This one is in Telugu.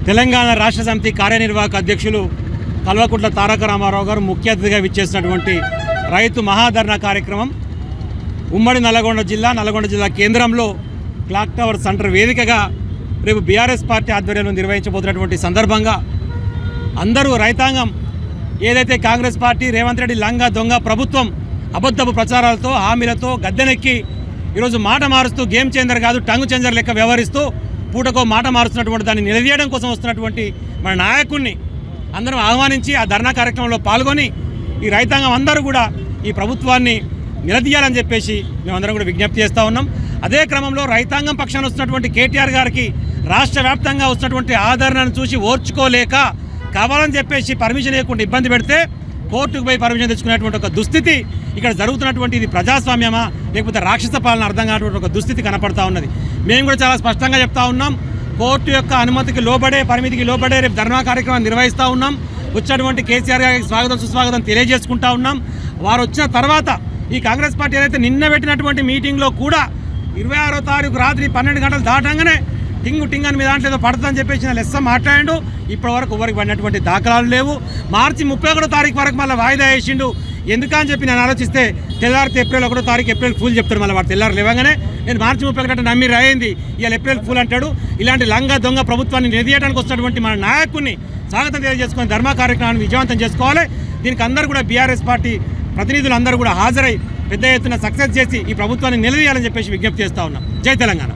తెలంగాణ రాష్ట్ర సమితి కార్యనిర్వాహక అధ్యక్షులు కల్వకుంట్ల తారక రామారావు గారు ముఖ్య అతిథిగా విచ్చేసినటువంటి రైతు మహాధర్నా కార్యక్రమం ఉమ్మడి నల్గొండ జిల్లా కేంద్రంలో క్లాక్ టవర్ సెంటర్ వేదికగా రేపు బీఆర్ఎస్ పార్టీ ఆధ్వర్యంలో నిర్వహించబోతున్నటువంటి సందర్భంగా అందరూ రైతాంగం ఏదైతే కాంగ్రెస్ పార్టీ రేవంత్ రెడ్డి లంగా దొంగ ప్రభుత్వం అబద్ధపు ప్రచారాలతో హామీలతో గద్దెనెక్కి ఈరోజు మాట మారుస్తూ గేమ్ చేంజర్ కాదు టంగు చేంజర్ లెక్క వ్యవహరిస్తూ పూటకో మాట మారుస్తున్నటువంటి దాన్ని నిలదీయడం కోసం వస్తున్నటువంటి మన నాయకుడిని అందరం ఆహ్వానించి ఆ ధర్నా కార్యక్రమంలో పాల్గొని ఈ రైతాంగం అందరూ కూడా ఈ ప్రభుత్వాన్ని నిలదీయాలని చెప్పేసి మేమందరం కూడా విజ్ఞప్తి చేస్తూ ఉన్నాం. అదే క్రమంలో రైతాంగం పక్షాన వస్తున్నటువంటి కేటీఆర్ గారికి రాష్ట్ర వ్యాప్తంగా వస్తున్నటువంటి ఆదరణను చూసి ఓర్చుకోలేక కావాలని చెప్పేసి పర్మిషన్ ఇవ్వకుండా ఇబ్బంది పెడితే కోర్టుకు పోయి పర్మిషన్ తెచ్చుకునేటువంటి ఒక దుస్థితి ఇక్కడ జరుగుతున్నటువంటి ఇది ప్రజాస్వామ్యమా లేకపోతే రాక్షస పాలన అర్థం కానటువంటి ఒక దుస్థితి కనపడతా ఉన్నది. మేము కూడా చాలా స్పష్టంగా చెప్తా ఉన్నాం, కోర్టు యొక్క అనుమతికి లోబడే పరిమితికి లోబడే రేపు ధర్నా కార్యక్రమాన్ని నిర్వహిస్తూ ఉన్నాం. వచ్చినటువంటి కేసీఆర్ గారికి స్వాగతం సుస్వాగతం తెలియజేసుకుంటా ఉన్నాం. వారు వచ్చిన తర్వాత ఈ కాంగ్రెస్ పార్టీ ఏదైతే నిన్న పెట్టినటువంటి మీటింగ్లో కూడా 26వ తారీఖు రాత్రి 12 గంటలు దాటంగానే టింగ్ అని మీ దాంట్లో ఏదో పడుతుందని చెప్పేసి లెస్స మాట్లాడిండు. ఇప్పటి వరకు ఎవరికి పడినటువంటి దాఖలాలు లేవు. మార్చి 31వ తారీఖు వరకు మళ్ళీ వాయిదా వేసిండు. ఎందుకని చెప్పి నేను ఆలోచిస్తే తెల్లారితే ఏప్రిల్ 1వ తారీఖు ఏప్రిల్ ఫూల్ చెప్తాడు. మళ్ళీ వాడు తెల్లారు లేవగానే నేను మార్చి 31 గంట నమ్మి రాయింది ఇవాళ ఏప్రిల్ ఫూల్ అంటాడు. ఇలాంటి లంగా దొంగ ప్రభుత్వాన్ని నిలదీయడానికి వస్తున్నటువంటి మన నాయకుడిని స్వాగతం తెలియజేసుకొని ధర్మ కార్యక్రమాన్ని విజయవంతం చేసుకోవాలి. దీనికి అందరూ కూడా బీఆర్ఎస్ పార్టీ ప్రతినిధులు అందరూ కూడా హాజరై పెద్ద ఎత్తున సక్సెస్ చేసి ఈ ప్రభుత్వాన్ని నిలదీయాలని చెప్పేసి విజ్ఞప్తి చేస్తూ ఉన్నాం. జై తెలంగాణ.